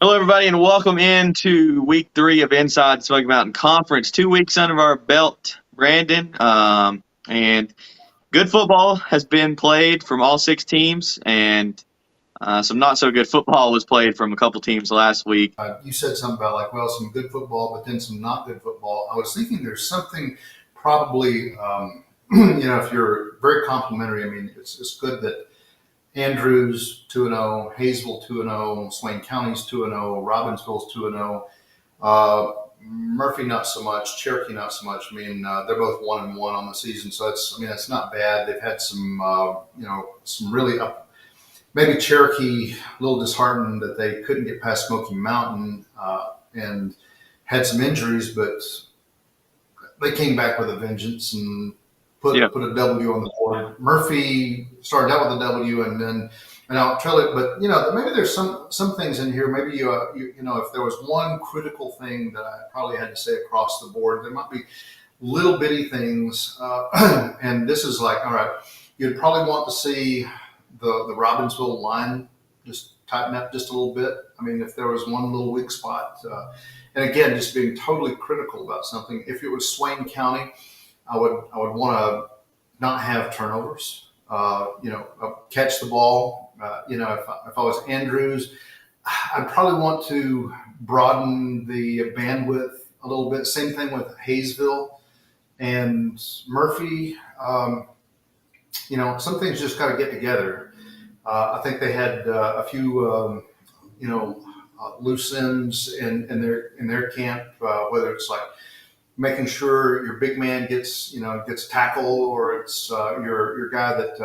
Hello, everybody, and welcome into week 3 of Inside Smoky Mountain Conference. 2 weeks under our belt, Brandon, and good football has been played from all 6 teams, and some not so good football was played from a couple teams last week. You said something about like, well, some good football, but then some not good football. I was thinking there's something probably, if you're very complimentary. I mean, it's good that Andrews 2-0, Hayesville 2-0, Swain County's 2-0, Robbinsville's 2-0. Murphy not so much, Cherokee not so much. I mean, they're both 1-1 on the season, so that's not bad. They've had some, some really up. Maybe Cherokee a little disheartened that they couldn't get past Smoky Mountain and had some injuries, but they came back with a vengeance and put a W on the board. Murphy started out with a W and I'll trail it, but maybe there's some things in here. Maybe if there was one critical thing that I probably had to say across the board, there might be little bitty things, and this is like, all right, you'd probably want to see the Robbinsville line just tighten up just a little bit. I mean, if there was one little weak spot, and again, just being totally critical about something. If it was Swain County, I would want to not have turnovers. Catch the ball. If I was Andrews, I'd probably want to broaden the bandwidth a little bit. Same thing with Hayesville and Murphy. Some things just got to get together. I think they had a few, loose ends in their camp, whether it's like making sure your big man gets tackle, or it's your guy that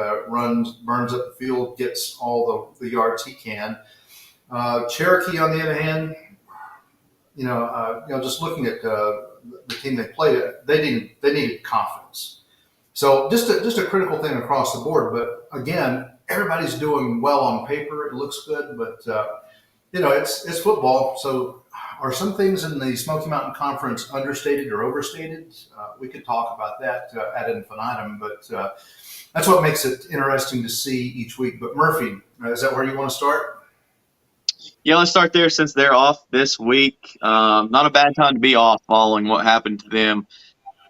burns up the field, gets all the yards he can. Cherokee, on the other hand, just looking at the team they played, they needed confidence. So just a critical thing across the board. But again, everybody's doing well on paper. It looks good, but it's football. So are some things in the Smoky Mountain Conference understated or overstated? We could talk about that ad infinitum, but that's what makes it interesting to see each week. But Murphy, is that where you want to start? Yeah, let's start there since they're off this week. Not a bad time to be off following what happened to them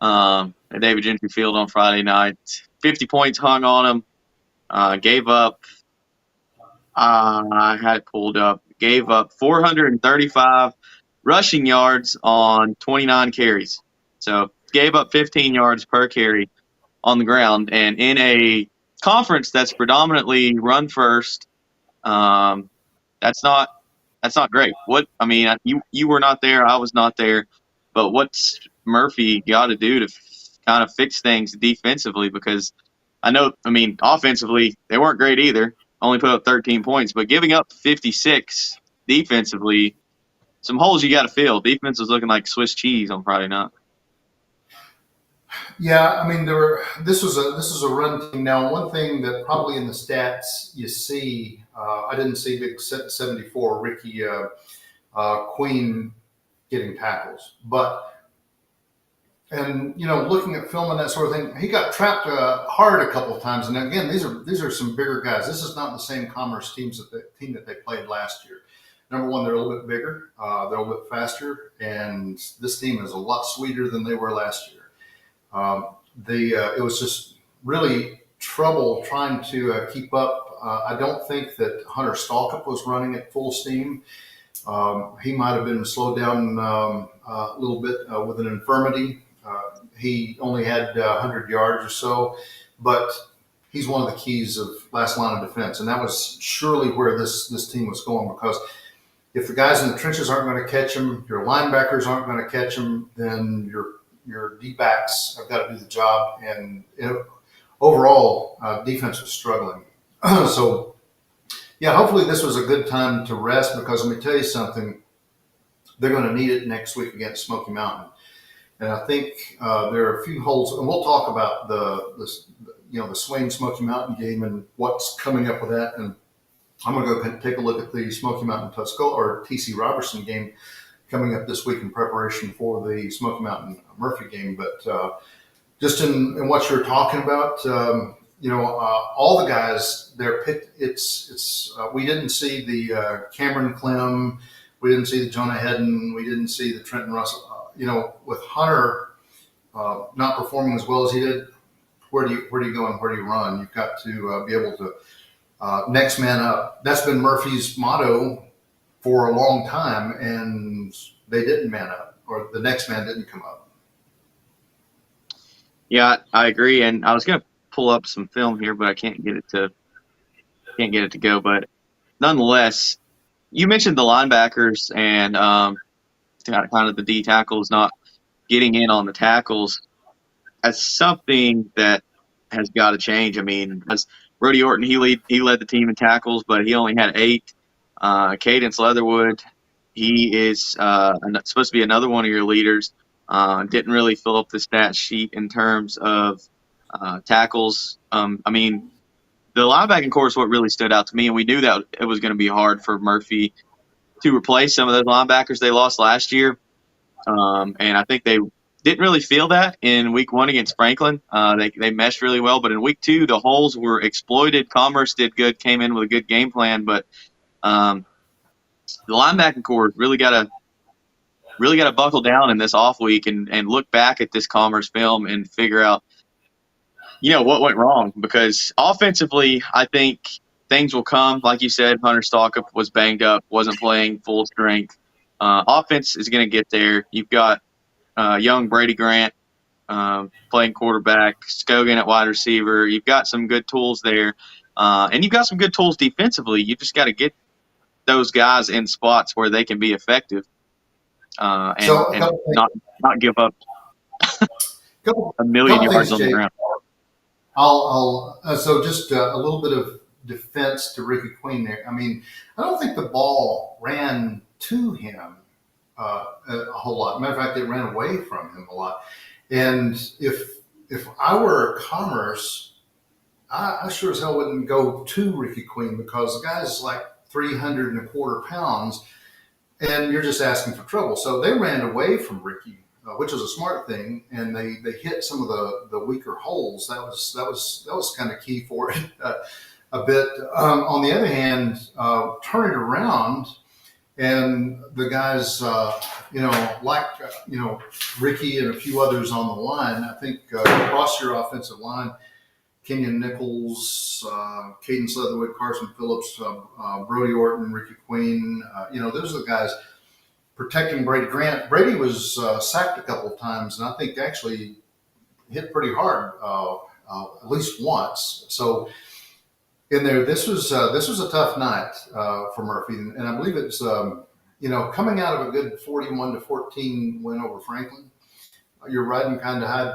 at David Gentry Field on Friday night. 50 points hung on them. Gave up, I had it pulled up, gave up 435 rushing yards on 29 carries. So gave up 15 yards per carry on the ground. And in a conference that's predominantly run first, that's not great. You were not there, I was not there, but what's Murphy got to do to kind of fix things defensively? Because offensively, they weren't great either. Only put up 13 points, but giving up 56 defensively, some holes you got to fill. Defense was looking like Swiss cheese on Friday night. Yeah, I mean, this was a run team. Now, one thing that probably in the stats you see, I didn't see big 74 Ricky Queen getting tackles, looking at film and that sort of thing, he got trapped hard a couple of times. And again, these are some bigger guys. This is not the same Commerce team that they played last year. Number one, they're a little bit bigger, they're a little bit faster, and this team is a lot sweeter than they were last year. It was just really trouble trying to keep up. I don't think that Hunter Stalkup was running at full steam. He might have been slowed down a little bit with an infirmity. He only had 100 yards or so, but he's one of the keys of last line of defense. And that was surely where this team was going, because if the guys in the trenches aren't going to catch him, your linebackers aren't going to catch him, then your D-backs have got to do the job. And overall, defense was struggling. So, yeah, hopefully this was a good time to rest, because let me tell you something, they're going to need it next week against Smoky Mountain. And I think there are a few holes, and we'll talk about the Swain Smoky Mountain game and what's coming up with that. And I'm going to go take a look at the Smoky Mountain Tuscola or TC Robertson game coming up this week in preparation for the Smoky Mountain Murphy game. But just in what you're talking about, all the guys they're picked. We didn't see the Cameron Clem. We didn't see the Jonah Hedden. We didn't see the Trenton Russell. With Hunter not performing as well as he did, where do you go and where do you run? You've got to be able to next man up. That's been Murphy's motto for a long time, and they didn't man up, or the next man didn't come up. Yeah, I agree. And I was going to pull up some film here, but I can't get it to go. But nonetheless, you mentioned the linebackers and kind of the D tackles not getting in on the tackles. That's something that has got to change. I mean, as Brody Orton, he led the team in tackles, but he only had 8. Cadence Leatherwood, he is supposed to be another one of your leaders. Didn't really fill up the stat sheet in terms of tackles. I mean, the linebacking core is what really stood out to me, and we knew that it was going to be hard for Murphy to replace some of those linebackers they lost last year. And I think they didn't really feel that in week 1 against Franklin. They meshed really well, but in week 2, the holes were exploited. Commerce did good, came in with a good game plan, but the linebacking core really got to buckle down in this off week and look back at this Commerce film and figure out, what went wrong. Because offensively, I think things will come. Like you said, Hunter Stalkup was banged up, wasn't playing full strength. Offense is going to get there. You've got young Brady Grant playing quarterback, Scogan at wide receiver. You've got some good tools there, and you've got some good tools defensively. You just got to get those guys in spots where they can be effective, and not give up a million yards on the ground. So just a little bit of defense to Ricky Queen there. I mean, I don't think the ball ran to him a whole lot. Matter of fact, it ran away from him a lot. And if I were Commerce, I sure as hell wouldn't go to Ricky Queen, because the guy's like 325 pounds, and you're just asking for trouble. So they ran away from Ricky, which was a smart thing, and they hit some of the weaker holes. That was kind of key for it a bit. On the other hand, turn it around, and the guys, Ricky and a few others on the line. I think across your offensive line, Kenyon Nichols, Cadence Leatherwood, Carson Phillips, Brody Orton, Ricky Queen. Those are the guys protecting Brady Grant. Brady was sacked a couple of times, and I think actually hit pretty hard at least once. So in there, this was a tough night for Murphy, and I believe it's coming out of a good 41-14 win over Franklin. You're riding kind of high.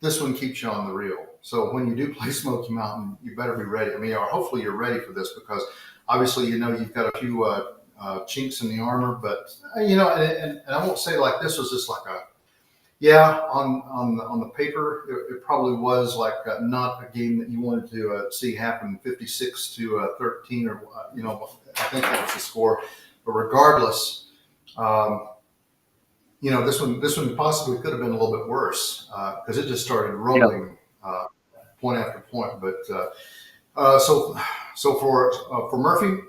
This one keeps you on the reel. So when you do play Smoky Mountain, you better be ready. I mean, or hopefully you're ready for this, because obviously you've got a few chinks in the armor, but and I won't say like this was just like on the paper it probably was like not a game that you wanted to see happen 56-13 or I think that was the score, but regardless, this one possibly could have been a little bit worse because it just started rolling point after point, but so for Murphy.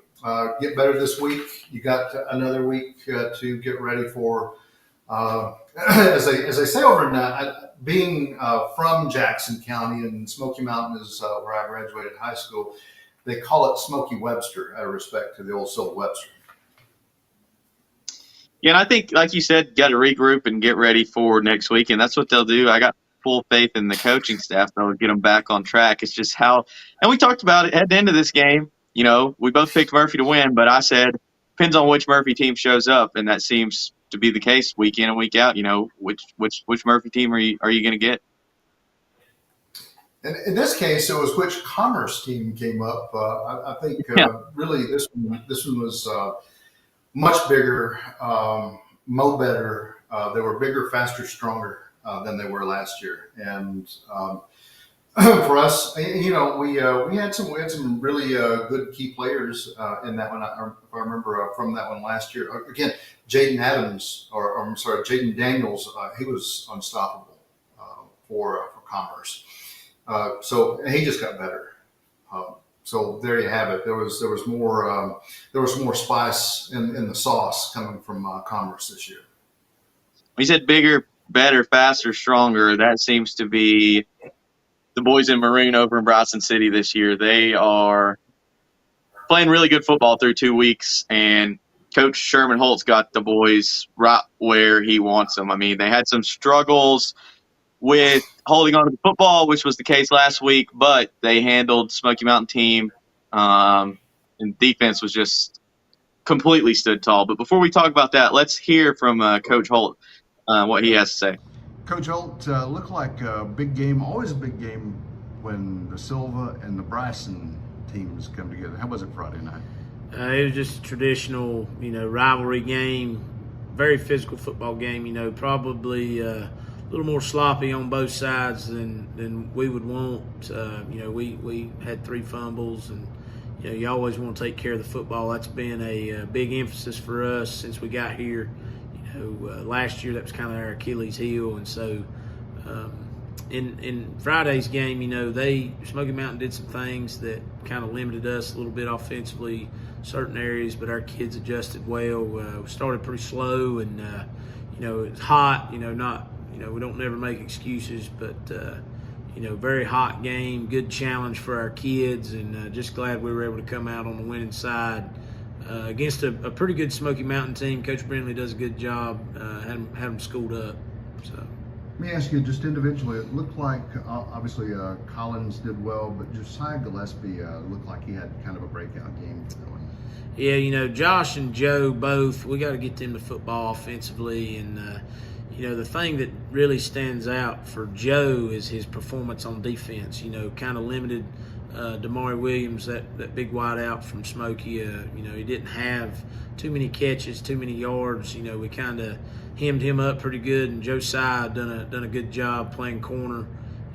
Get better this week. You got another week to get ready for. As I say over in being from Jackson County, and Smoky Mountain is where I graduated high school. They call it Smoky Webster out of respect to the old Soul Webster. Yeah, and I think, like you said, got to regroup and get ready for next week, and that's what they'll do. I got full faith in the coaching staff. They'll get them back on track. It's just how, and we talked about it at the end of this game. We both picked Murphy to win, but I said depends on which Murphy team shows up, and that seems to be the case week in and week out. Which Murphy team are you going to get? And in this case, it was which Commerce team came up. I think really this one was much bigger, mo better. They were bigger, faster, stronger than they were last year, and. For us, we had some really good key players in that one. If I remember from that one last year. Again, Jaden Daniels, he was unstoppable for Commerce. So he just got better. So there you have it. There was more spice in the sauce coming from Commerce this year. He said bigger, better, faster, stronger. That seems to be the boys in maroon over in Bryson City this year. They are playing really good football through 2 weeks, and Coach Sherman Holtz got the boys right where he wants them. I mean, they had some struggles with holding on to the football, which was the case last week, but they handled Smoky Mountain team, and defense was just completely stood tall. But before we talk about that, let's hear from Coach Holt what he has to say. Coach Holt, looked like a big game, always a big game when the Silva and the Bryson teams come together. How was it Friday night? It was just a traditional, rivalry game, very physical football game. Probably a little more sloppy on both sides than we would want. We had 3 fumbles, and you always want to take care of the football. That's been a big emphasis for us since we got here. Last year that was kind of our Achilles heel, and so in Friday's game, Smoky Mountain did some things that kind of limited us a little bit offensively, certain areas, but our kids adjusted well. We started pretty slow, and it was hot. We don't never make excuses, but very hot game, good challenge for our kids, and just glad we were able to come out on the winning side. Against a pretty good Smoky Mountain team. Coach Brindley does a good job, had them schooled up. So, let me ask you, just individually, it looked like, obviously, Collins did well, but Josiah Gillespie looked like he had kind of a breakout game going. Yeah, Josh and Joe both, we got to get them to football offensively, and the thing that really stands out for Joe is his performance on defense. Kind of limited Damari Williams, that big wide out from Smoky. He didn't have too many catches, too many yards. We kind of hemmed him up pretty good, and Josiah done a good job playing corner.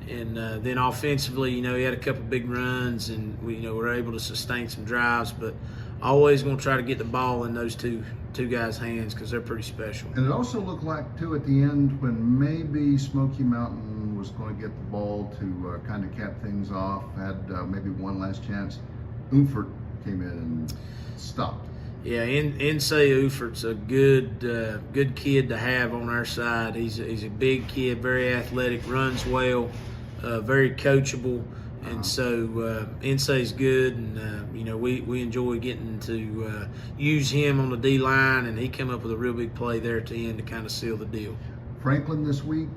And then offensively, he had a couple big runs, and we were able to sustain some drives. But always going to try to get the ball in those two guys' hands because they're pretty special. And it also looked like, too, at the end when maybe Smoky Mountain was going to get the ball to kind of cap things off, had maybe one last chance, Umford came in and stopped. Yeah, Insay Ufert's a good kid to have on our side. He's a big kid, very athletic, runs well, very coachable. And so Insay's good, and we enjoy getting to use him on the D line, and he came up with a real big play there at the end to kind of seal the deal. Franklin this week,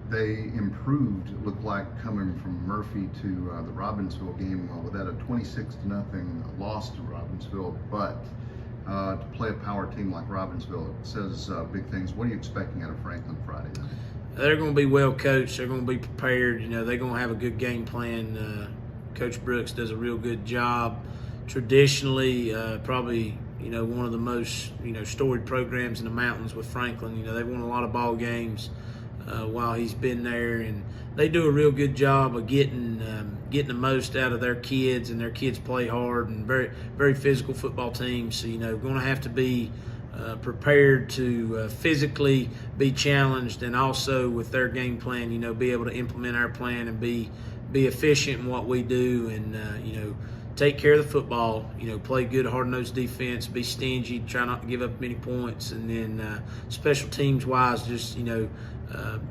they improved. It looked like coming from Murphy to the Robbinsville game with that a 26-0 loss to Robbinsville, but to play a power team like Robbinsville, it says big things. What are you expecting out of Franklin Friday night? They're going to be well coached. They're going to be prepared. They're going to have a good game plan. Coach Brooks does a real good job. Traditionally, probably one of the most storied programs in the mountains with Franklin. They've won a lot of ball games while he's been there, and they do a real good job of getting the most out of their kids, and their kids play hard and very very physical football team. So going to have to be prepared to physically be challenged, and also with their game plan, be able to implement our plan and be efficient in what we do, and take care of the football, play good hard-nosed defense, be stingy, try not to give up many points, and then special teams wise, just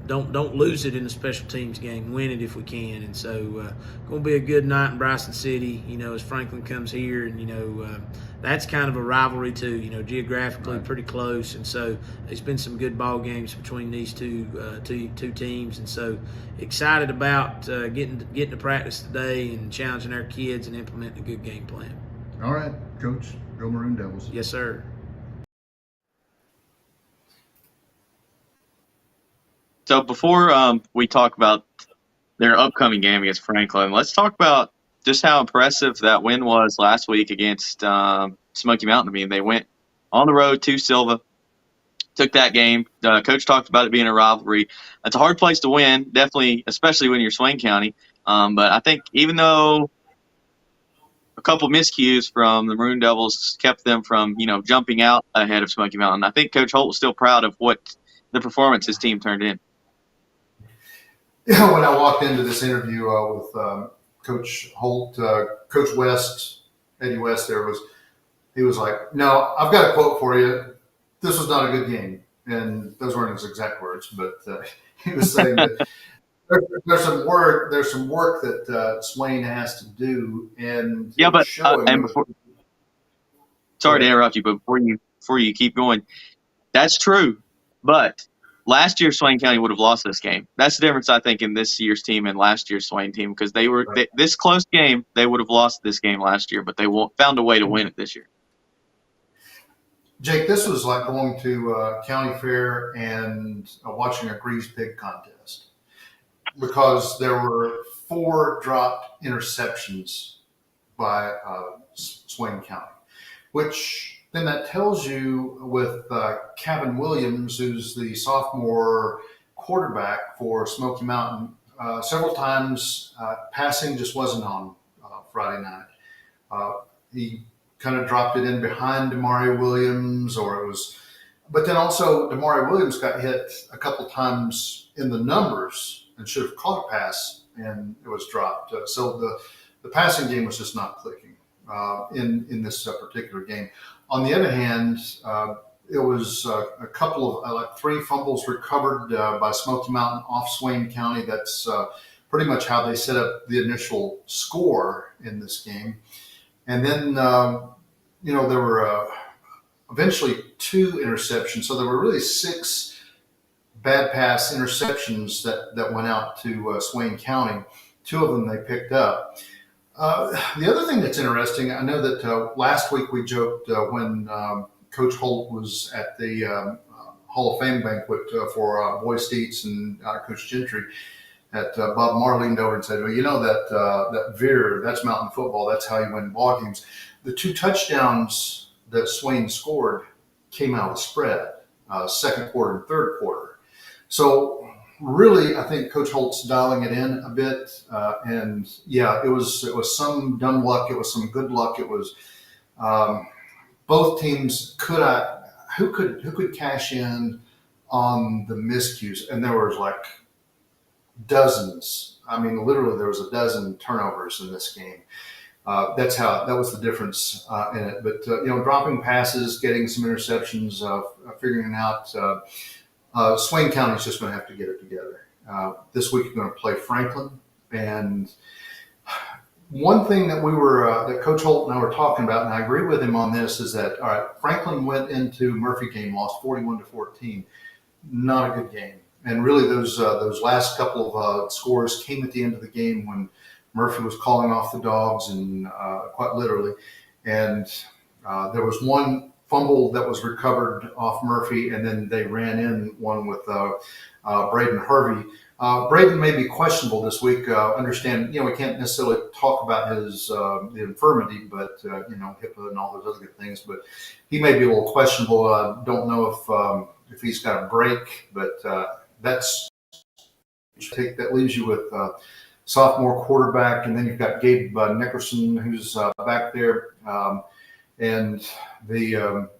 don't lose it in the special teams game, win it if we can. And so going to be a good night in Bryson City, as Franklin comes here, and that's kind of a rivalry too, geographically pretty close, and so there's been some good ball games between these two teams, and so excited about getting to practice today and challenging our kids and implementing a good game plan. All right, Coach, go Maroon Devils. Yes, sir. So before we talk about their upcoming game against Franklin, let's talk about just how impressive that win was last week against Smoky Mountain. I mean, they went on the road to Silva, took that game. Coach talked about it being a rivalry. It's a hard place to win, definitely, especially when you're Swain County. But I think even though a couple miscues from the Maroon Devils kept them from, jumping out ahead of Smoky Mountain, I think Coach Holt was still proud of what the performance his team turned in. Yeah, when I walked into this interview with Coach Holt, Coach West, Eddie West, he was like, "No, I've got a quote for you. This was not a good game," and those weren't his exact words, but he was saying that there's some work that Swain has to do, and Yeah, it was but showing. and before, sorry to interrupt you, but before you keep going, that's true. But last year, Swain County would have lost this game. That's the difference, I think, in this year's team and last year's Swain team, because this close game. They would have lost this game last year, but they found a way to win it this year. Jake, this was like going to county fair and watching a greased pig contest because there were 4 dropped interceptions by Swain County, which then that tells you with Kevin Williams, who's the sophomore quarterback for Smoky Mountain, several times passing just wasn't on Friday night. He kind of dropped it in behind Demario Williams, but then also Demario Williams got hit a couple times in the numbers and should have caught a pass, and it was dropped. So the passing game was just not clicking in this particular game. On the other hand, it was a couple of like 3 fumbles recovered by Smoky Mountain off Swain County. That's pretty much how they set up the initial score in this game. And then, there were eventually 2 interceptions. So there were really 6 bad pass interceptions that went out to Swain County. 2 of them they picked up. The other thing that's interesting, I know that last week we joked when Coach Holt was at the Hall of Fame banquet for Boy Steets and Coach Gentry, that Bob Marley leaned over and said, "Well, you know that veer, that's mountain football. That's how you win ball games." The 2 touchdowns that Swain scored came out of the spread, second quarter and third quarter. So really, I think Coach Holt's dialing it in a bit. And yeah, it was some dumb luck. It was some good luck. It was both teams who could cash in on the miscues, and there was like dozens. I mean, literally, there was a dozen turnovers in this game. That was the difference in it. But dropping passes, getting some interceptions, figuring out. Swain County's just going to have to get it together. This week, you're going to play Franklin, and one thing that that Coach Holt and I were talking about, and I agree with him on this, is that all right, Franklin went into Murphy game, lost 41-14, not a good game. And really, those last couple of scores came at the end of the game when Murphy was calling off the dogs, and quite literally. And there was one fumble that was recovered off Murphy, and then they ran in one with Braden Harvey. Braden may be questionable this week. Understand, we can't necessarily talk about his the infirmity, but HIPAA and all those other good things. But he may be a little questionable. Don't know if he's got a break, but that leaves you with sophomore quarterback, and then you've got Gabe Nickerson, who's back there, and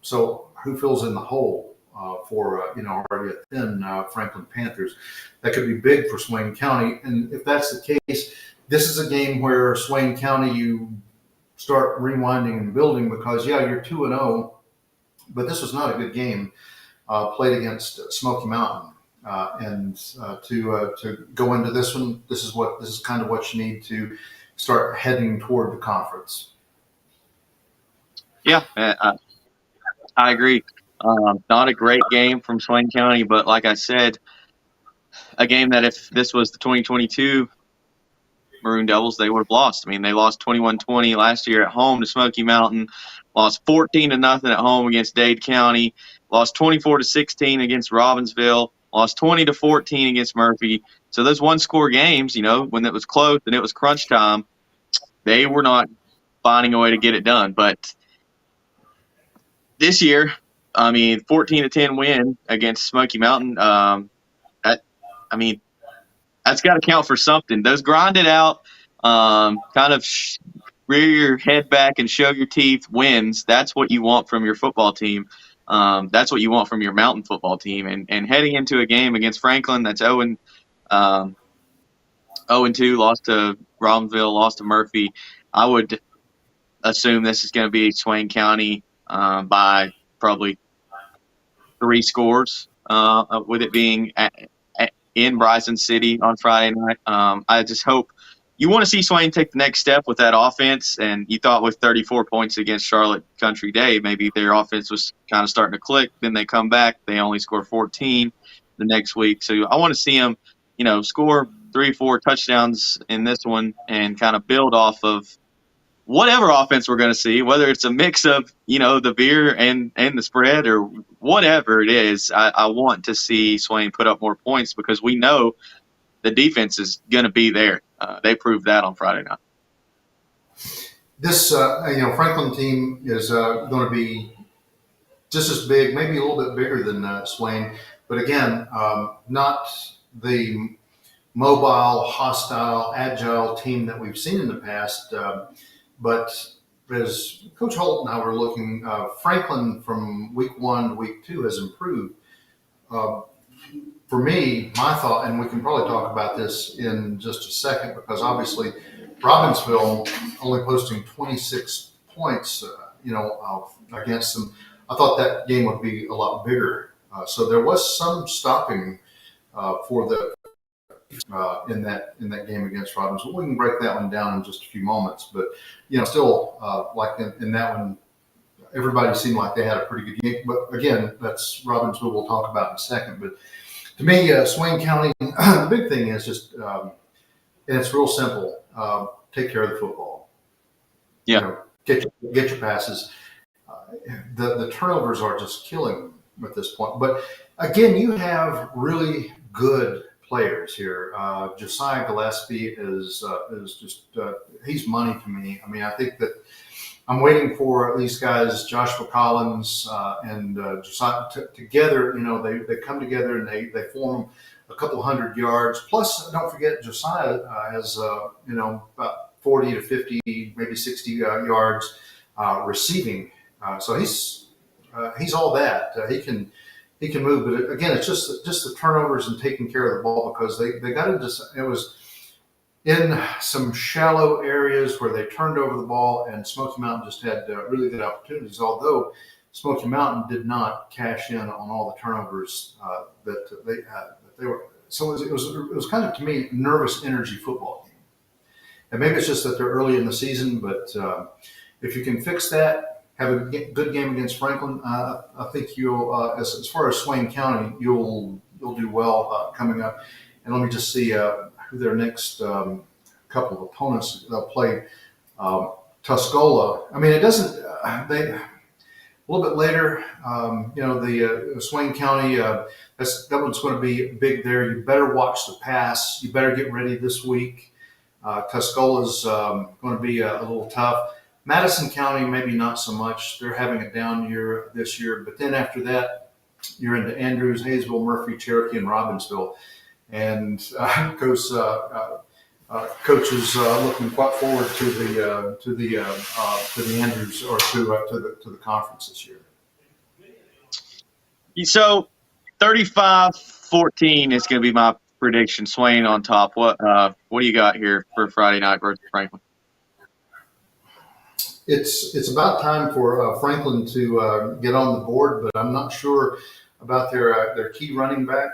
so who fills in the hole for already a thin Franklin Panthers? That could be big for Swain County, and if that's the case, this is a game where Swain County you start rewinding and building, because you're 2-0, but this was not a good game played against Smoky Mountain. And to go into this one, this is kind of what you need to start heading toward the conference. Yeah, I agree. Not a great game from Swain County, but like I said, a game that if this was the 2022 Maroon Devils, they would have lost. I mean, they lost 21-20 last year at home to Smoky Mountain, lost 14-0 at home against Dade County, lost 24-16 against Robbinsville, lost 20-14 against Murphy. So those one-score games, when it was close and it was crunch time, they were not finding a way to get it done. But this year, 14-10 win against Smoky Mountain, that's got to count for something. Those grinded out, kind of rear your head back and show your teeth wins. That's what you want from your football team. That's what you want from your mountain football team. And heading into a game against Franklin that's 0-2 0-2, lost to Robbinsville, lost to Murphy. I would assume this is going to be Swain County by probably 3 scores, with it being in Bryson City on Friday night. I just hope you want to see Swain take the next step with that offense. And you thought with 34 points against Charlotte Country Day, maybe their offense was kind of starting to click. Then they come back, they only score 14 the next week. So I want to see them, score 3-4 touchdowns in this one and kind of build off of whatever offense we're going to see, whether it's a mix of, the beer and the spread or whatever it is. I want to see Swain put up more points because we know the defense is going to be there. They proved that on Friday night. This Franklin team is going to be just as big, maybe a little bit bigger than Swain, but again, not the mobile, hostile, agile team that we've seen in the past. But as Coach Holt and I were looking, Franklin from week 1 to week 2 has improved. For me, my thought, and we can probably talk about this in just a second, because obviously Robbinsville only posting 26 points, against them. I thought that game would be a lot bigger. So there was some stopping for the in that game against Robbinsville. We can break that one down in just a few moments, but still like in that one, everybody seemed like they had a pretty good game. But again, that's Robbinsville. We'll talk about in a second. But to me, Swain County, the big thing is just, and it's real simple. Take care of the football. Yeah. Get your passes. The turnovers are just killing them at this point. But again, you have really good players here. Josiah Gillespie is just he's money to me. I mean, I think that I'm waiting for these guys, Joshua Collins and Josiah, together. They come together and they form a couple hundred yards. Plus, don't forget Josiah has about 40 to 50, maybe 60 yards receiving. So he's all that. He can move, but again, it's just the turnovers and taking care of the ball, because they got into, it was in some shallow areas where they turned over the ball, and Smoky Mountain just had really good opportunities. Although Smoky Mountain did not cash in on all the turnovers that they had. They were, so it was kind of, to me, nervous energy football game. And maybe it's just that they're early in the season, but if you can fix that, have a good game against Franklin, I think you'll, as far as Swain County, you'll do well coming up. And let me just see who their next couple of opponents they'll play. Tuscola. I mean, it doesn't. They a little bit later. The Swain County. That one's going to be big there. You better watch the pass. You better get ready this week. Tuscola's going to be a little tough. Madison County, maybe not so much. They're having a down year this year. But then after that, you're into Andrews, Hayesville, Murphy, Cherokee, and Robbinsville. And Coach is looking quite forward to the Andrews, or to the conference this year. So 35-14 is going to be my prediction. Swain on top. What do you got here for Friday night versus Franklin? It's about time for Franklin to get on the board, but I'm not sure about their key running back.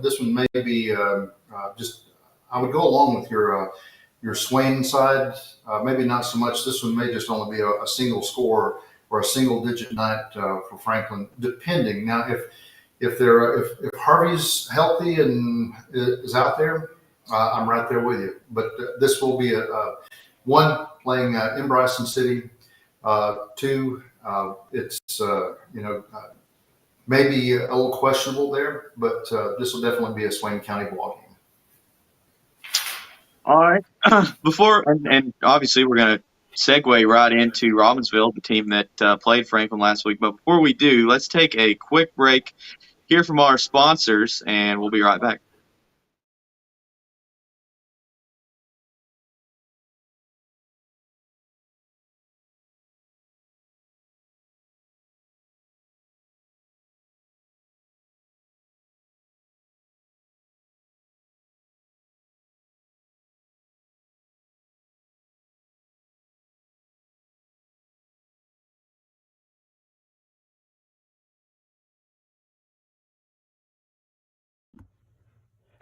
This one may be just. I would go along with your Swain side. Maybe not so much. This one may just only be a single score or a single digit night for Franklin, depending. Now, if Harvey's healthy and is out there, I'm right there with you. But this will be a one, playing in Bryson City. Two, it's maybe a little questionable there, but this will definitely be a Swain County ball game. All right. And obviously we're going to segue right into Robbinsville, the team that played Franklin last week. But before we do, let's take a quick break, hear from our sponsors, and we'll be right back.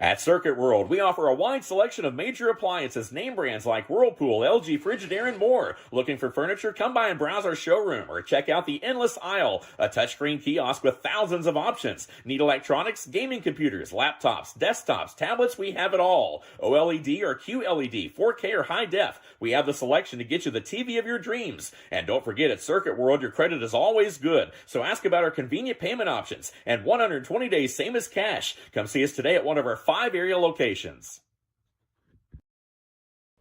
At Circuit World, we offer a wide selection of major appliances, name brands like Whirlpool, LG, Frigidaire, and more. Looking for furniture? Come by and browse our showroom or check out the Endless Aisle, a touchscreen kiosk with thousands of options. Need electronics, gaming computers, laptops, desktops, tablets? We have it all. OLED or QLED, 4K or high def. We have the selection to get you the TV of your dreams. And don't forget, at Circuit World, your credit is always good. So ask about our convenient payment options and 120 days, same as cash. Come see us today at one of our 5 area locations.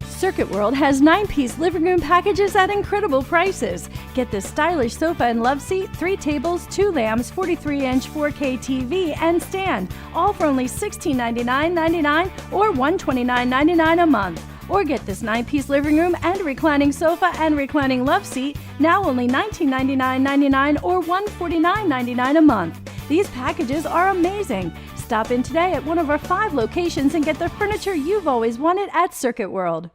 Circuit World has 9-piece living room packages at incredible prices. Get this stylish sofa and love seat, 3 tables, 2 lamps, 43-inch 4K TV, and stand, all for only $1699.99 or $129.99 a month. Or get this 9-piece living room and reclining sofa and reclining love seat, now only $1999.99 or $149.99 a month. These packages are amazing. Stop in today at one of our 5 locations and get the furniture you've always wanted at Circuit World.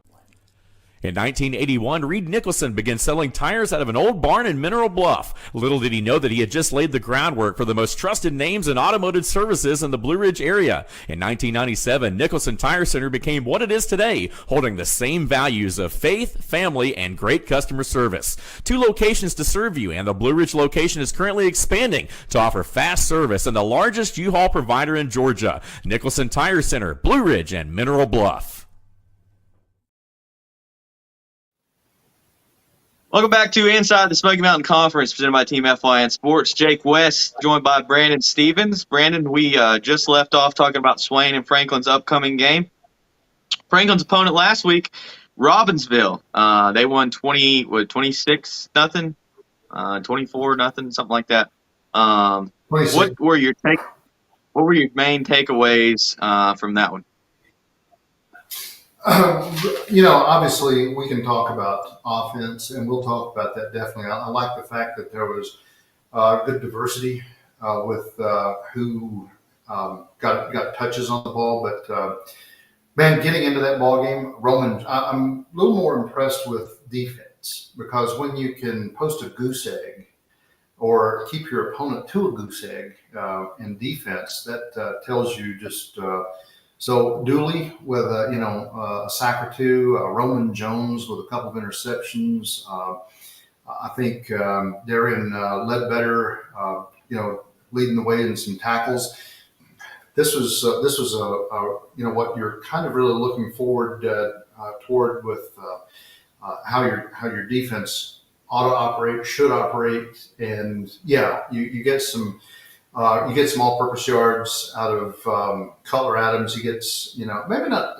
In 1981, Reed Nicholson began selling tires out of an old barn in Mineral Bluff. Little did he know that he had just laid the groundwork for the most trusted names in automotive services in the Blue Ridge area. In 1997, Nicholson Tire Center became what it is today, holding the same values of faith, family, and great customer service. 2 locations to serve you, and the Blue Ridge location is currently expanding to offer fast service and the largest U-Haul provider in Georgia. Nicholson Tire Center, Blue Ridge, and Mineral Bluff. Welcome back to Inside the Smoky Mountain Conference, presented by Team FYN Sports. Jake West, joined by Brandon Stevens. Brandon, we just left off talking about Swain and Franklin's upcoming game. Franklin's opponent last week, Robbinsville. They won 26-0, 24-0, something like that. What were your main takeaways from that one? Obviously we can talk about offense, and we'll talk about that definitely. I like the fact that there was good diversity with who got touches on the ball. But man, getting into that ball game, Roman, I'm a little more impressed with defense, because when you can post a goose egg or keep your opponent to a goose egg in defense, that tells you just. So Dooley with a sack or 2, Roman Jones with a couple of interceptions. I think Darian Ledbetter, leading the way in some tackles. This was what you're kind of really looking forward toward with how your defense ought to operate, should operate, and you get some. You get some all-purpose yards out of Cutler Adams. He gets, maybe not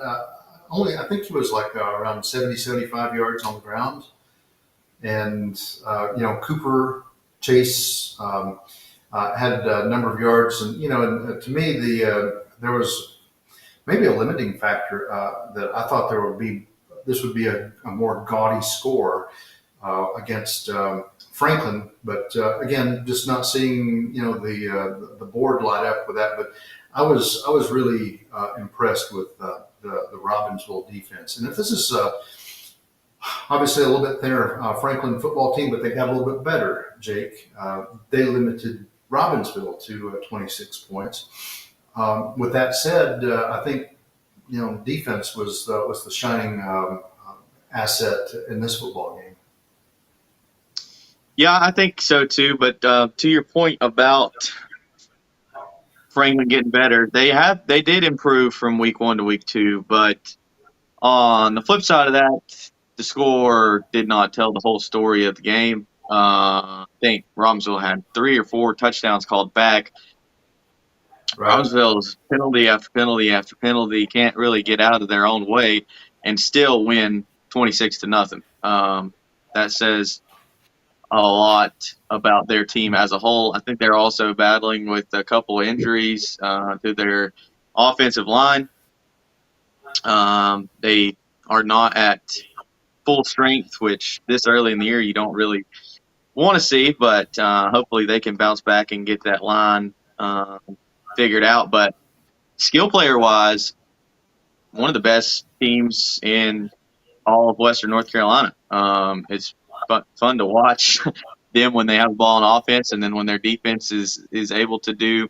only, I think he was like around 70, 75 yards on the ground. And, Cooper Chase had a number of yards. And, to me, there was maybe a limiting factor that I thought this would be a more gaudy score against Franklin, but again, just not seeing the board light up with that. But I was really impressed with the Robbinsville defense. And if this is obviously a little bit thinner Franklin football team, but they got a little bit better, Jake. They limited Robbinsville to 26 points. With that said, I think defense was the shining asset in this football game. Yeah, I think so too. But to your point about Franklin getting better, they did improve from week 1 to week 2. But on the flip side of that, the score did not tell the whole story of the game. I think Robbinsville had 3 or 4 touchdowns called back. Right. Robbinsville's penalty after penalty after penalty, can't really get out of their own way and still win 26-0. That says a lot about their team as a whole. I think they're also battling with a couple of injuries to their offensive line. They are not at full strength, which this early in the year you don't really want to see, but hopefully they can bounce back and get that line figured out. But skill player-wise, one of the best teams in all of Western North Carolina. It's fun to watch them when they have the ball on offense, and then when their defense is able to do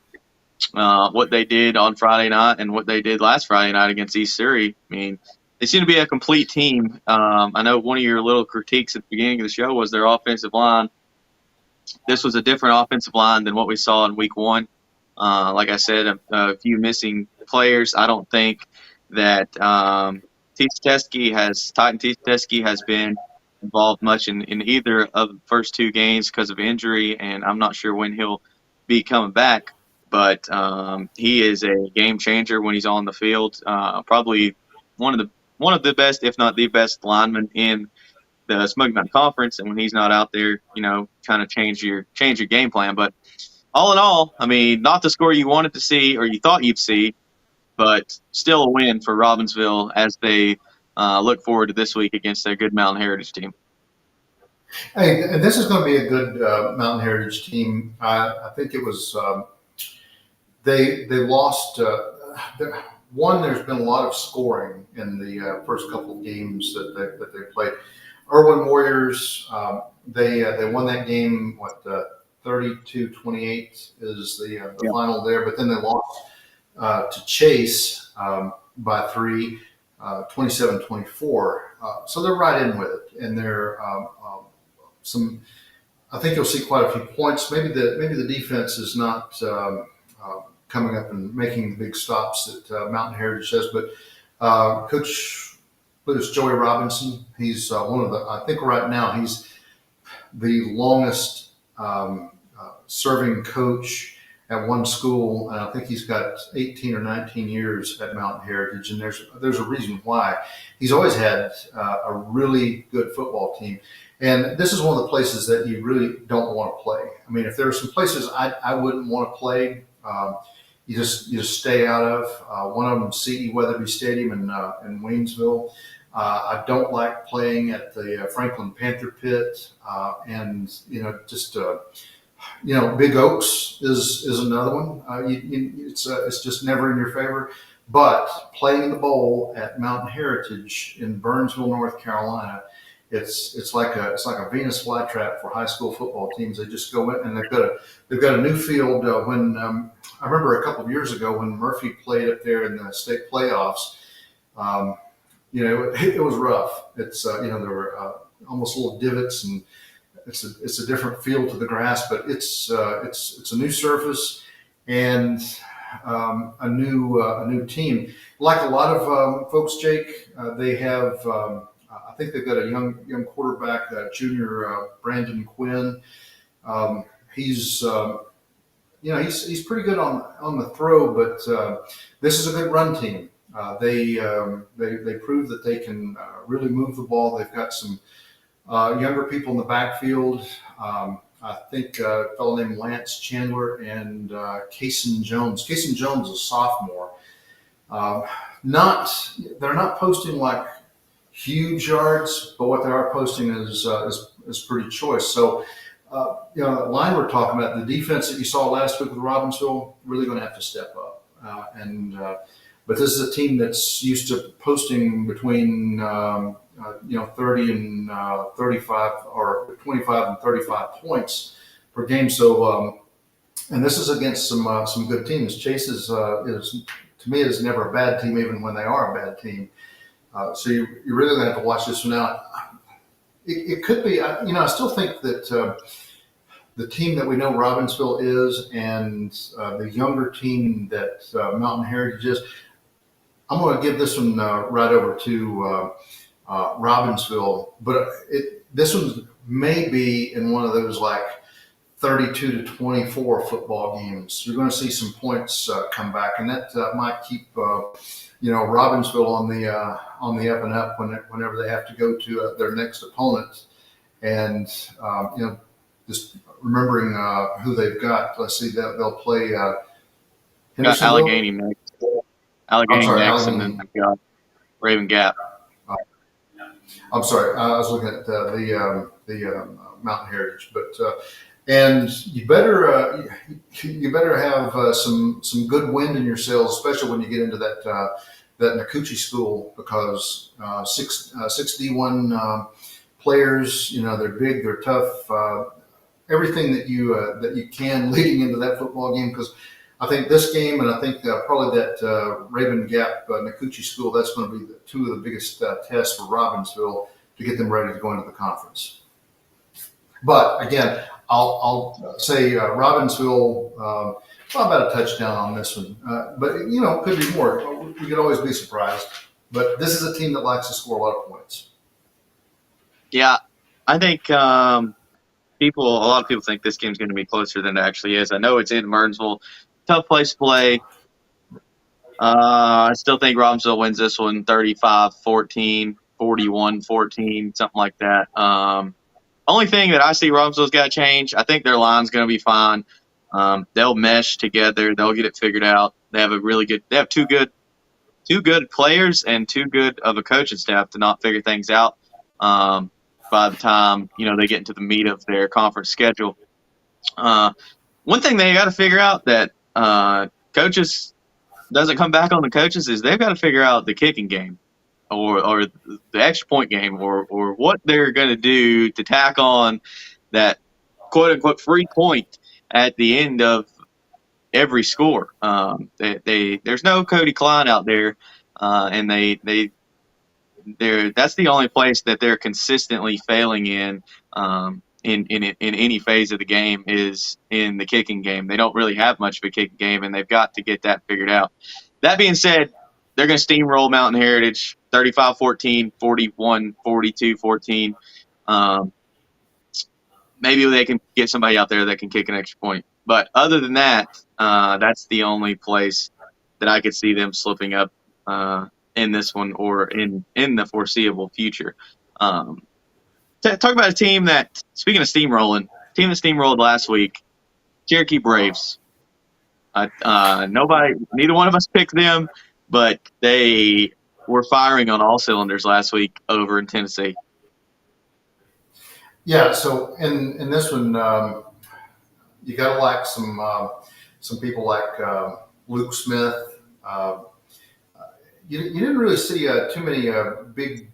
what they did on Friday night and what they did last Friday night against East Surrey. I mean, they seem to be a complete team. I know one of your little critiques at the beginning of the show was their offensive line. This was a different offensive line than what we saw in week one. Like I said, a few missing players. I don't think that Titan Teskey has been involved much in either of the first two games because of injury, and I'm not sure when he'll be coming back. But he is a game changer when he's on the field. Probably one of the best, if not the best, lineman in the Smoky Mountain Conference. And when he's not out there, kind of change your game plan. But all in all, I mean, not the score you wanted to see or you thought you'd see, but still a win for Robbinsville as they look forward to this week against their good Mountain Heritage team. Hey, and this is going to be a good Mountain Heritage team. I think it was they lost. One, there's been a lot of scoring in the first couple of games that they played. Irwin Warriors, they won that game. 32-28 is the final there, but then they lost to Chase by 3, 27-24. So they're right in with it, and they're some. I think you'll see quite a few points. Maybe the defense is not coming up and making big stops that Mountain Heritage does, but Coach Joey Robinson, he's one of the. I think right now he's the longest serving coach at one school, and I think he's got 18 or 19 years at Mountain Heritage, and there's a reason why. He's always had a really good football team, and this is one of the places that you really don't want to play. I mean, if there are some places I wouldn't want to play, you just stay out of. One of them, C.E. Weatherby Stadium in Waynesville. I don't like playing at the Franklin Panther Pit, and Big Oaks is another one. It's just never in your favor. But playing in the bowl at Mountain Heritage in Burnsville, North Carolina, it's like a Venus flytrap for high school football teams. They just go in and they've got a new field. When I remember a couple of years ago when Murphy played up there in the state playoffs. It was rough. It's there were almost little divots, and it's a different feel to the grass, but it's a new surface and a new team. Like a lot of folks, Jake, they have. I think they've got a young quarterback, junior Brandon Quinn. He's pretty good on the throw, but this is a good run team. They prove that they can really move the ball. They've got some younger people in the backfield. I think a fellow named Lance Chandler and Kason Jones. Kason Jones is a sophomore. They're not posting like huge yards, but what they are posting is pretty choice. So the line we're talking about, the defense that you saw last week with Robbinsville, really going to have to step up. But this is a team that's used to posting between 30 and 35 or 25 and 35 points per game. So and this is against some good teams. Chase is to me is never a bad team, even when they are a bad team. So you're really going to have to watch this one out. It could be, I still think that the team that we know Robbinsville is and the younger team that Mountain Heritage is, I'm going to give this one right over to Robbinsville, but this one may be in one of those like 32-24 football games. You're going to see some points come back, and that might keep Robbinsville on the up and up whenever they have to go to their next opponent, and just remembering who they've got. Let's see, they'll play Allegheny next. Allegheny next, Allegheny. And then they've got Raven Gap. I'm sorry, I was looking at the Mountain Heritage, but and you better have some good wind in your sails, especially when you get into that Nakuchi school, because 6D1 players, they're big, they're tough, everything that you can leading into that football game, because I think this game, and I think probably that Raven Gap Nakuchi school, that's going to be two of the biggest tests for Robbinsville to get them ready to go into the conference. But again, I'll say Robbinsville, about a touchdown on this one. But, could be more. We could always be surprised. But this is a team that likes to score a lot of points. Yeah, I think a lot of people think this game's going to be closer than it actually is. I know it's in Burnsville. Tough place to play. I still think Robbinsville wins this one 35-14, 41-14, something like that. Only thing that I see Robbinsville's got to change, I think their line's going to be fine. They'll mesh together. They'll get it figured out. They have two good players and too good of a coaching staff to not figure things out by the time, they get into the meat of their conference schedule. One thing they got to figure out that coaches doesn't come back on the coaches is they've got to figure out the kicking game or the extra point game or what they're going to do to tack on that quote unquote free point at the end of every score. There's no Cody Klein out there, and that's the only place that they're consistently failing in any phase of the game is in the kicking game. They don't really have much of a kicking game, and they've got to get that figured out. That being said, they're going to steamroll Mountain Heritage 35-14, 41-42-14. Maybe they can get somebody out there that can kick an extra point. But other than that, that's the only place that I could see them slipping up in this one or in the foreseeable future. Talk about a team that, speaking of steamrolling, team that steamrolled last week, Cherokee Braves. Neither one of us picked them, but they were firing on all cylinders last week over in Tennessee. Yeah, so in this one, you got to like some people like Luke Smith. You didn't really see too many big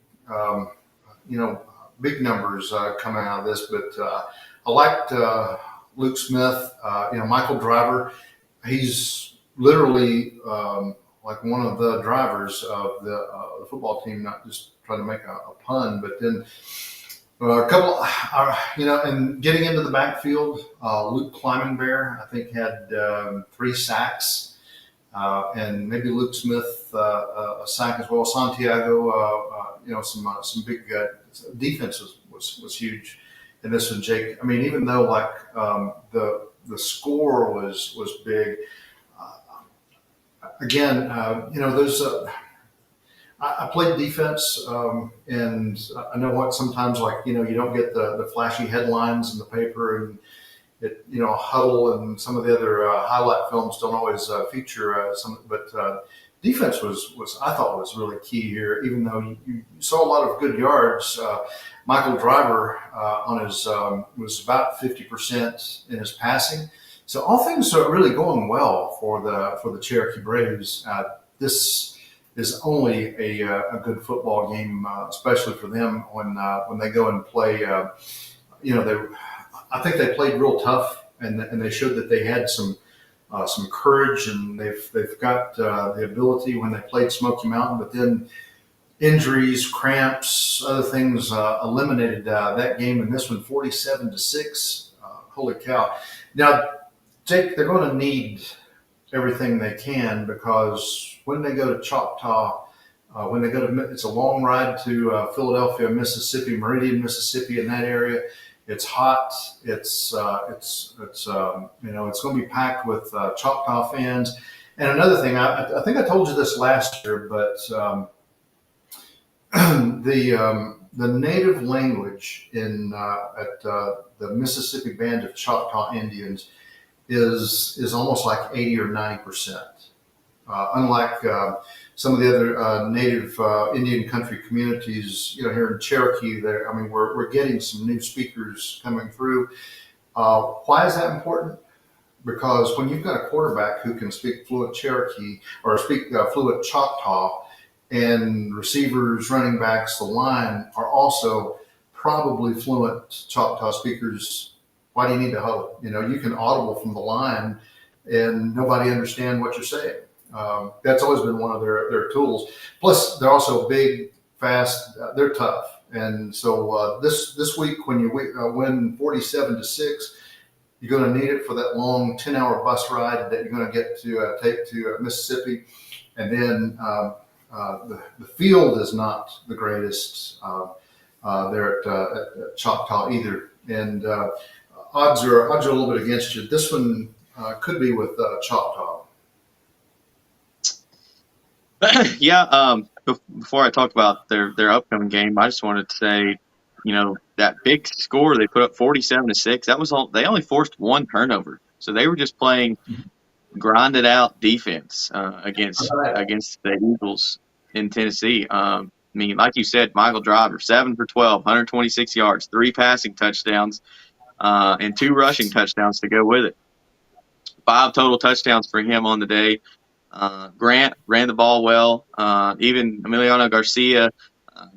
big numbers coming out of this, but I liked Luke Smith. Michael Driver. He's literally like one of the drivers of the football team. Not just trying to make a pun, but then. A couple, and getting into the backfield, Luke Climenbear, I think, had 3 sacks, and maybe Luke Smith a sack as well. Santiago, some big defense was huge in this one, Jake. I mean, even though the score was big, again, there's I played defense, and I know what sometimes you don't get the flashy headlines in the paper, and Huddle and some of the other highlight films don't always feature some. But defense was I thought was really key here. Even though you saw a lot of good yards, Michael Driver on his was about 50% in his passing. So all things are really going well for the Cherokee Braves. This is only a good football game, especially for them when they go and play. I think they played real tough, and they showed that they had some courage, and they've got the ability when they played Smoky Mountain. But then injuries, cramps, other things eliminated that game in this one, 47-6. Holy cow! Now, Jake, they're going to need everything they can, because when they go to Choctaw, it's a long ride to Philadelphia, Mississippi, Meridian, Mississippi, in that area. It's hot. It's going to be packed with Choctaw fans. And another thing, I think I told you this last year, but the native language at the Mississippi Band of Choctaw Indians is almost like 80 or 90%. Unlike some of the other native Indian country communities, here in Cherokee, we're getting some new speakers coming through. Why is that important? Because when you've got a quarterback who can speak fluent Cherokee or speak fluent Choctaw, and receivers, running backs, the line are also probably fluent Choctaw speakers, why do you need to huddle? You can audible from the line and nobody understand what you're saying. That's always been one of their tools. Plus, they're also big, fast. They're tough, and so this week when you win 47-6, you're going to need it for that long 10-hour bus ride that you're going to get to take to Mississippi, and then the field is not the greatest there at Choctaw either, and odds are a little bit against you. This one could be with Choctaw. Yeah. Before I talk about their upcoming game, I just wanted to say, that big score they put up 47-6. That was all. They only forced one turnover, so they were just playing grinded out defense against the Eagles in Tennessee. I mean, like you said, Michael Driver 7 for 12, 126 yards, 3 passing touchdowns, and 2 rushing touchdowns to go with it. 5 total touchdowns for him on the day. Grant ran the ball well. Even Emiliano Garcia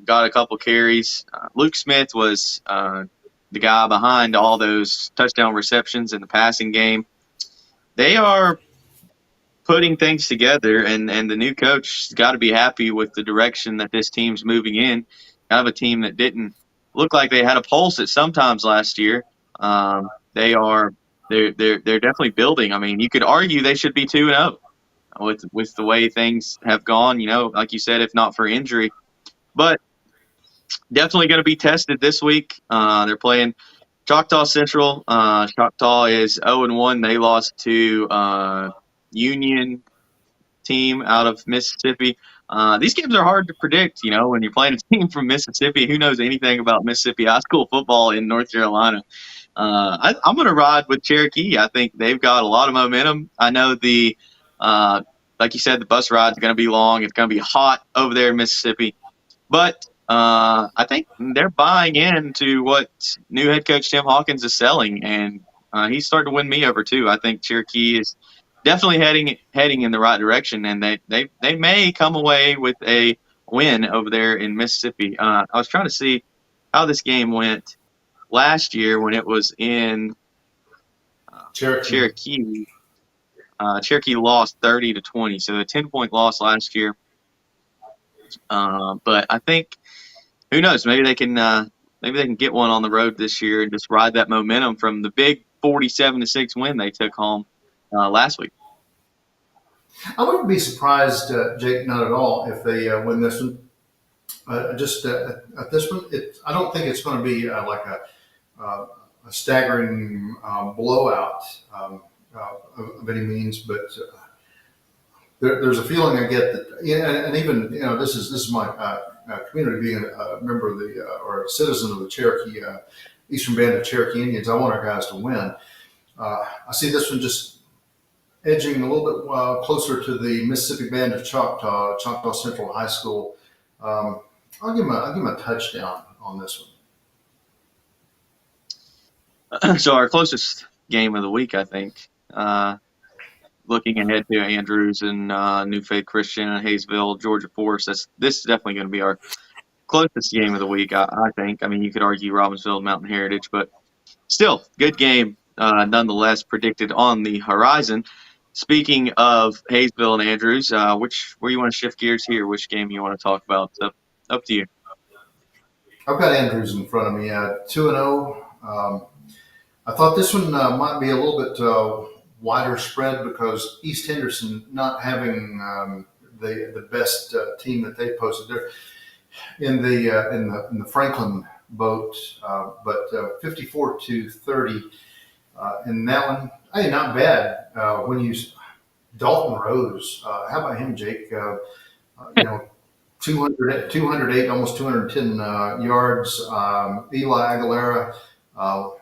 got a couple carries. Luke Smith was the guy behind all those touchdown receptions in the passing game. They are putting things together, and the new coach has got to be happy with the direction that this team's moving in. Kind of a team that didn't look like they had a pulse at sometimes last year. They're definitely building. I mean, you could argue they should be 2-0 with the way things have gone. Like you said, if not for injury, but definitely going to be tested this week. They're playing Choctaw Central. Choctaw is 0-1. They lost to Union team out of Mississippi. These games are hard to predict, when you're playing a team from Mississippi. Who knows anything about Mississippi high school football in North Carolina? I'm going to ride with Cherokee. I think they've got a lot of momentum. I know like you said, the bus ride is going to be long. It's going to be hot over there in Mississippi. But I think they're buying into what new head coach Tim Hawkins is selling, and he's starting to win me over too. I think Cherokee is definitely heading in the right direction, and they may come away with a win over there in Mississippi. I was trying to see how this game went last year when it was in Cherokee. Cherokee lost 30-20, so a 10-point loss last year. But I think, who knows? Maybe they can get one on the road this year and just ride that momentum from the big 47-6 win they took home last week. I wouldn't be surprised, Jake, not at all, if they win this one. Just at this one, I don't think it's going to be like a staggering blowout of any means, but there's a feeling I get that, and even this is my community being a member of the or a citizen of the Cherokee Eastern Band of Cherokee Indians. I want our guys to win. I see this one just edging a little bit closer to the Mississippi Band of Choctaw Central High School. I'll give him a touchdown on this one. So our closest game of the week, I think. Looking ahead to Andrews and New Faith Christian and Hayesville, Georgia Forest, this is definitely going to be our closest game of the week, I think. I mean, you could argue Robbinsville, Mountain Heritage, but still, good game nonetheless predicted on the horizon. Speaking of Hayesville and Andrews, where you want to shift gears here? Which game you want to talk about? So, up to you. I've got Andrews in front of me, 2-0. I thought this one might be a little bit wider spread because East Henderson not having the best team that they posted. They're in the Franklin boat, but 54-30 in that one. Hey, not bad. Dalton Rose, how about him, Jake? 208, almost 210 yards. Eli Aguilera, about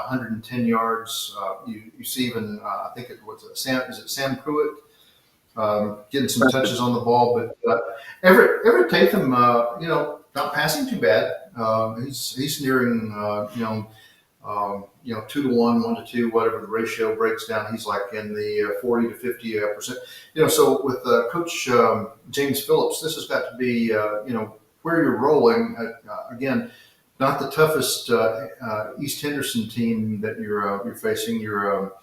110 yards. You see even, I think it was Sam Pruitt getting some touches on the ball. But Everett Tatham, not passing too bad. He's nearing, 2-1, 1-2, whatever the ratio breaks down. He's like in the 40 to 50%. So with Coach James Phillips, this has got to be, where you're rolling. Again, not the toughest East Henderson team that you're facing. You're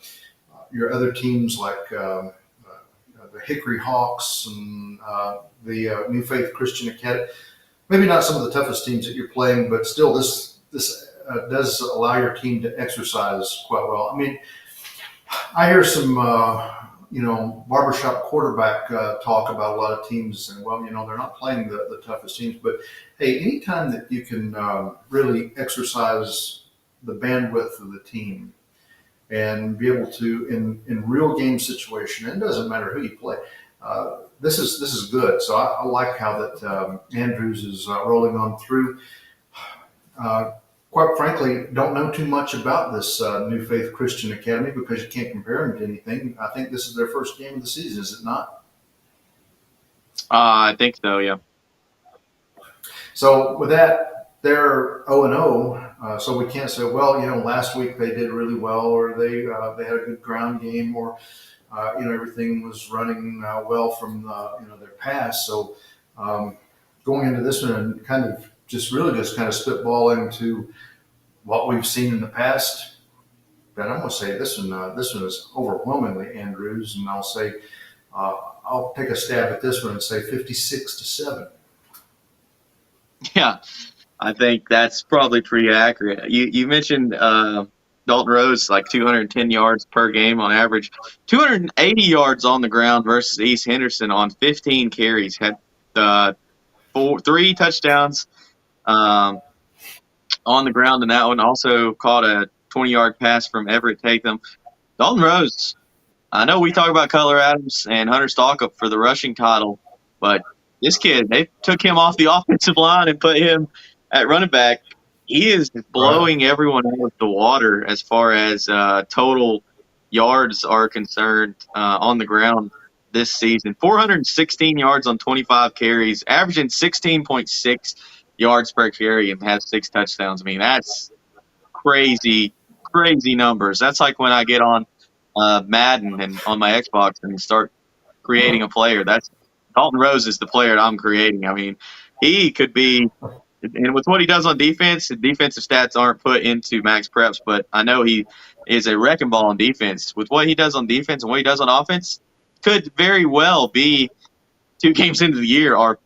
your other teams like the Hickory Hawks and the New Faith Christian Academy. Maybe not some of the toughest teams that you're playing, but still this does allow your team to exercise quite well. I mean, I hear some barbershop quarterback talk about a lot of teams, and well, they're not playing the toughest teams, but hey, anytime that you can really exercise the bandwidth of the team and be able to in real game situation, and it doesn't matter who you play. This is good. So I like how that Andrews is rolling on through. Quite frankly, don't know too much about this New Faith Christian Academy because you can't compare them to anything. I think this is their first game of the season, is it not? I think so, yeah. So with that, they're 0-0. So we can't say, well, last week they did really well, or they had a good ground game, or everything was running well from their pass. So going into this one and kind of just spitballing to what we've seen in the past, but I'm going to say this one is overwhelmingly Andrews, and I'll say I'll take a stab at this one and say 56-7. Yeah, I think that's probably pretty accurate. You mentioned Dalton Rose, like 210 yards per game on average, 280 yards on the ground versus East Henderson on 15 carries, had 3 touchdowns on the ground in that one. Also caught a 20-yard pass from Everett Tatham. Dalton Rose, I know we talk about Cutler Adams and Hunter Stalkup for the rushing title, but this kid, they took him off the offensive line and put him at running back. He is blowing everyone out of the water as far as total yards are concerned on the ground this season. 416 yards on 25 carries, averaging 16.6 yards per carry, and has 6 touchdowns. I mean, that's crazy numbers. That's like when I get on Madden and on my Xbox and start creating a player. Dalton Rose is the player I'm creating. I mean, he could be, and with what he does on defense, the defensive stats aren't put into max preps, but I know he is a wrecking ball on defense. With what he does on defense and what he does on offense, could very well be 2 games into the year our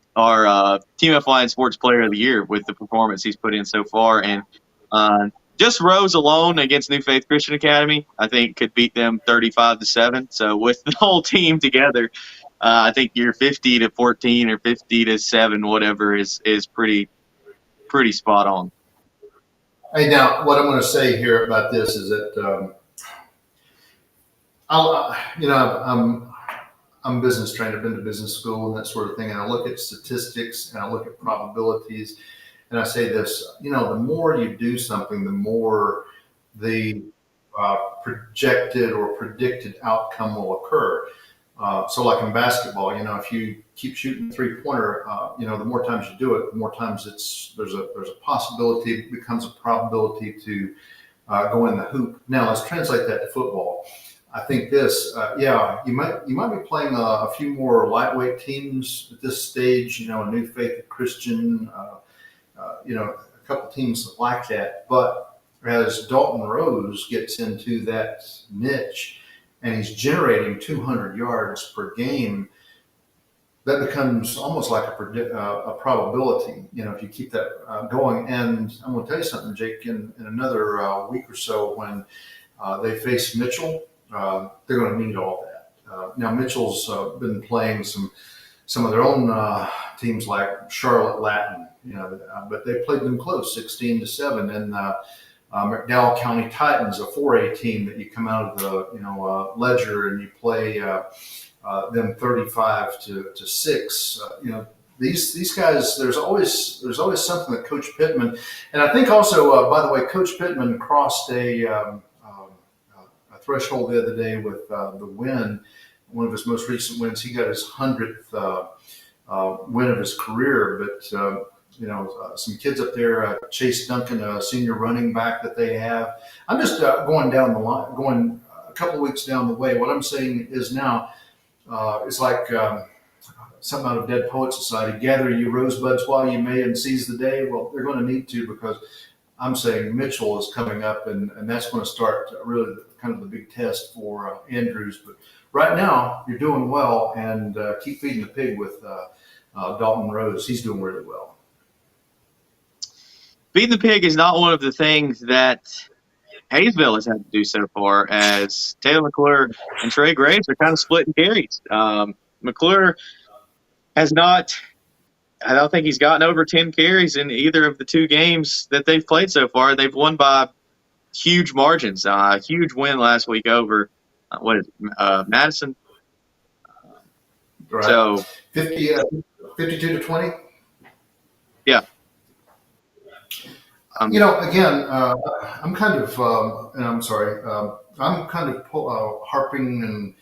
Team F1 Sports Player of the Year with the performance he's put in so far. And just Rose alone against New Faith Christian Academy, I think could beat them 35-7. So with the whole team together, I think you're 50-14 or 50-7, whatever is pretty spot on. Hey, now what I'm going to say here about this is that I'm business trained. I've been to business school and that sort of thing, and I look at statistics and I look at probabilities, and I say this: the more you do something, the more the projected or predicted outcome will occur. So like in basketball, if you keep shooting 3-pointer, the more times you do it, the more times there's a possibility, it becomes a probability to go in the hoop. Now let's translate that to football. I think this, you might be playing a few more lightweight teams at this stage, a New Faith Christian, a couple teams like that. But as Dalton Rose gets into that niche, and he's generating 200 yards per game, that becomes almost like a probability, if you keep that going. And I'm going to tell you something, Jake, in another week or so when they face Mitchell, they're going to need all that. Now, Mitchell's been playing some of their own teams like Charlotte Latin, but they played them close, 16-7. And McDowell County Titans, a 4A team that you come out of the ledger and you play them 35-6. These guys. There's always something that Coach Pittman, and I think also by the way, Coach Pittman crossed a threshold the other day with the win. One of his most recent wins. He got his 100th win of his career, but. Some kids up there, Chase Duncan, a senior running back that they have. I'm just going down the line, going a couple of weeks down the way. What I'm saying is now, it's like something out of Dead Poet Society. Gather you rosebuds while you may and seize the day. Well, they're going to need to, because I'm saying Mitchell is coming up, and that's going to start really kind of the big test for Andrews. But right now, you're doing well, and keep feeding the pig with Dalton Rose. He's doing really well. Feeding the pig is not one of the things that Hayesville has had to do so far, as Taylor McClure and Trey Graves are kind of splitting carries. McClure has not – I don't think he's gotten over 10 carries in either of the two games that they've played so far. They've won by huge margins. Huge win last week over Madison. Right. So 52-20. Yeah. Again, I'm kind of, and I'm sorry, I'm kind of harping and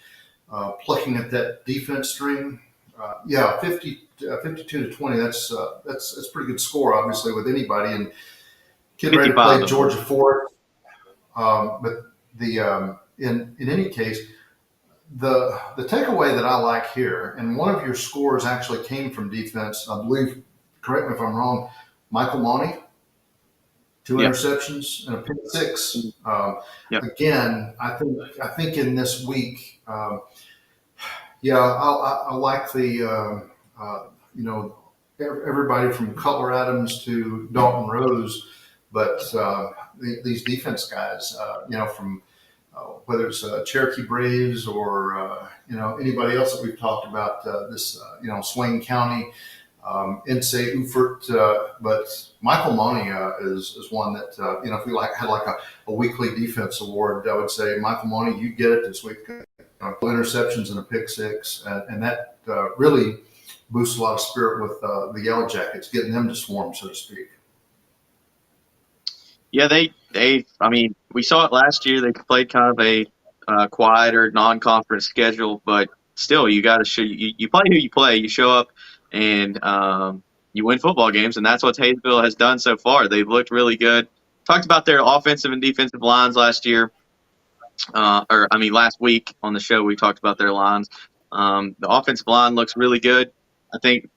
plucking at that defense string. 52-20. That's a pretty good score, obviously, with anybody. And getting ready to play Georgia Fort. But in any case, the takeaway that I like here, and one of your scores actually came from defense, I believe. Correct me if I'm wrong. Michael Monty. 2 interceptions and a pick 6. Again, I think in this week, I like the everybody from Cutler Adams to Dalton Rose, but these defense guys, from whether it's Cherokee Braves or anybody else that we've talked about, Swain County. Insay Ufert, but Michael Monty is one that if we had a weekly defense award, I would say Michael Monty, you get it this week. Interceptions and a pick 6, and that really boosts a lot of spirit with the Yellow Jackets, getting them to swarm, so to speak. Yeah, we saw it last year. They played kind of a quieter, non-conference schedule, but still, you got to show you play who you play. You show up and you win football games, and that's what Hayesville has done so far. They've looked really good. Talked about their offensive and defensive lines last year, last week on the show we talked about their lines. The offensive line looks really good. I think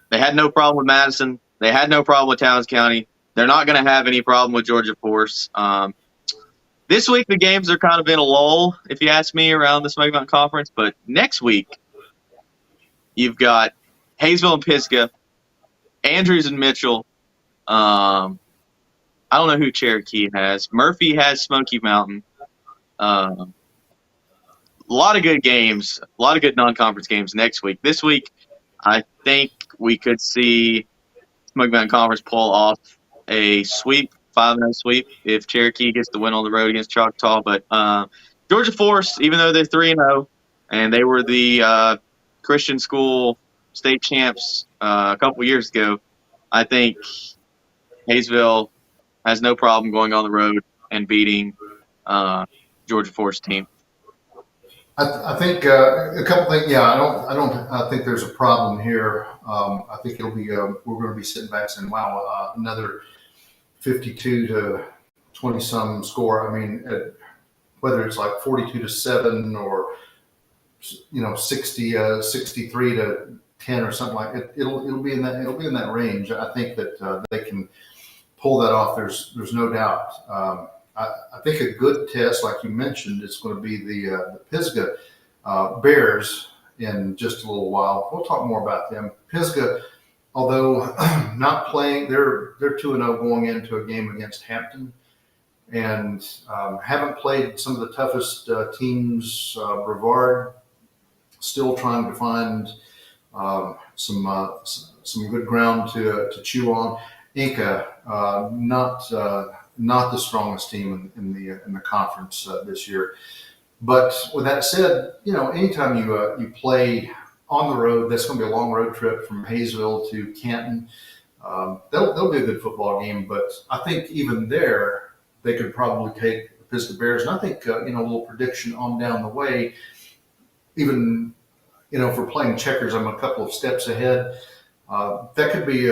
they had no problem with Madison. They had no problem with Towns County. They're not going to have any problem with Georgia Force. This week the games are kind of in a lull, if you ask me, around the Smoky Mountain Conference. But next week you've got Hayesville and Pisgah, Andrews and Mitchell. I don't know who Cherokee has. Murphy has Smoky Mountain. A lot of good games, a lot of good non-conference games next week. This week, I think we could see Smoky Mountain Conference pull off a sweep, 5-0 sweep, if Cherokee gets the win on the road against Choctaw. But Georgia Force, even though they're 3-0, and they were the Christian school state champs a couple years ago, I think Hayesville has no problem going on the road and beating Georgia Force team. I think a couple things. Yeah, I think there's a problem here. I think it'll be we're going to be sitting back saying, "Wow, another 52-20 some score." I mean, whether it's like 42-7 or 63-10 or something like it, it'll be in that range. I think that they can pull that off. There's no doubt. I think a good test, like you mentioned, is going to be the Pisgah Bears in just a little while. We'll talk more about them. Pisgah, although not playing, they're 2-0 going into a game against Hampton, and haven't played some of the toughest teams. Brevard still trying to find some good ground to chew on. Inca, not the strongest team in the conference this year. But with that said, anytime you play on the road, that's going to be a long road trip from Hayesville to Canton. That'll be a good football game. But I think even there, they could probably take the Pisgah Bears. And I think a little prediction on down the way. Even if we're playing checkers, I'm a couple of steps ahead. That could be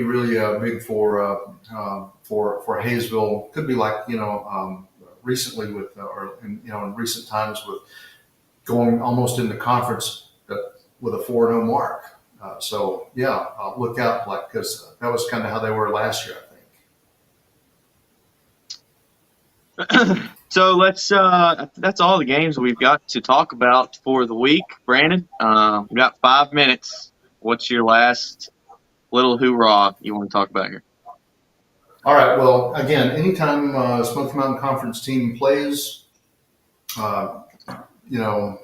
really big for Hayesville. Could be like recently with in recent times with going almost into conference with a 4-0 mark. So look out, because that was kind of how they were last year, I think. So let's. That's all the games we've got to talk about for the week. Brandon, we got 5 minutes. What's your last little hoorah you want to talk about here? All right. Well, again, anytime Smoky Mountain Conference team plays, uh, you know,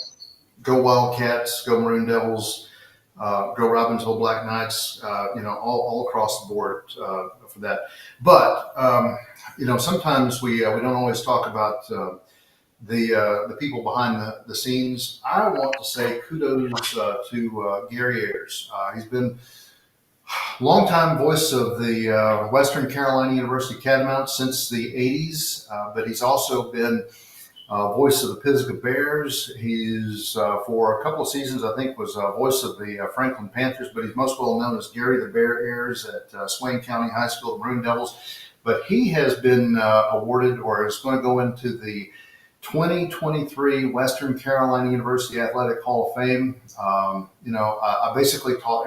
go Wildcats, go Maroon Devils, go Robbinsville Black Knights, all across the board for that. But sometimes we don't always talk about the people behind the scenes. I want to say kudos to Gary Ayers. He's been longtime voice of the Western Carolina University Catamounts since the 80s, but he's also been voice of the Pisgah Bears. He's, for a couple of seasons, I think, was voice of the Franklin Panthers, but he's most well known as Gary the Bear Ayers at Swain County High School, the Maroon Devils. But he has been awarded, or is going to go into the 2023 Western Carolina University Athletic Hall of Fame. I basically taught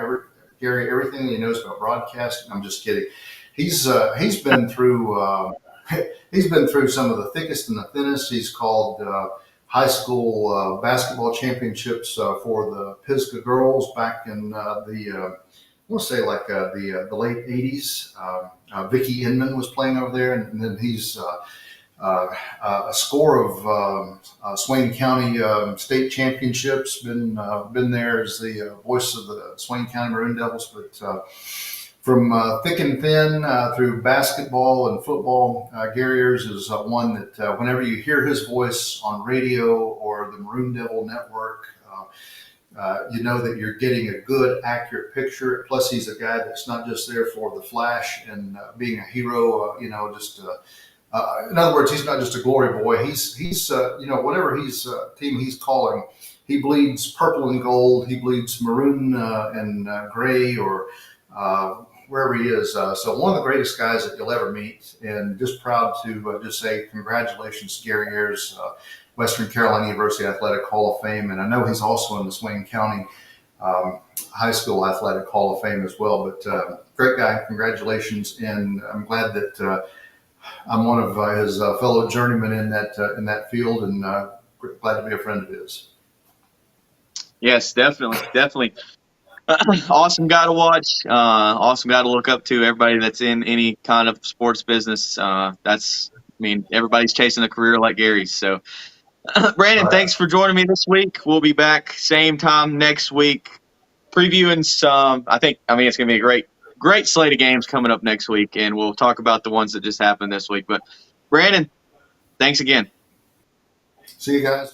Gary everything he knows about broadcasting. I'm just kidding. He's been through he's been through some of the thickest and the thinnest. He's called high school basketball championships for the Pisgah girls back in we'll say like the late 80s. Vicki Inman was playing over there, and then he's a score of Swain County state championships. Been there as the voice of the Swain County Maroon Devils, but from thick and thin through basketball and football, Gary Ayers is one that whenever you hear his voice on radio or the Maroon Devil Network, you know that you're getting a good, accurate picture. Plus, he's a guy that's not just there for the flash and being a hero, in other words, he's not just a glory boy. He's whatever team he's calling, he bleeds purple and gold. He bleeds maroon and gray, or wherever he is. So one of the greatest guys that you'll ever meet, and just proud to just say congratulations to Gary Ayers, Western Carolina University Athletic Hall of Fame. And I know he's also in the Swain County High School Athletic Hall of Fame as well. But great guy, congratulations. And I'm glad that I'm one of his fellow journeymen in that field, and glad to be a friend of his. Yes, definitely. Awesome guy to watch. Awesome guy to look up to. Everybody that's in any kind of sports business. Everybody's chasing a career like Gary's. So, Brandon, thanks for joining me this week. We'll be back same time next week, previewing some. It's going to be a great slate of games coming up next week, and we'll talk about the ones that just happened this week. But, Brandon, thanks again. See you guys.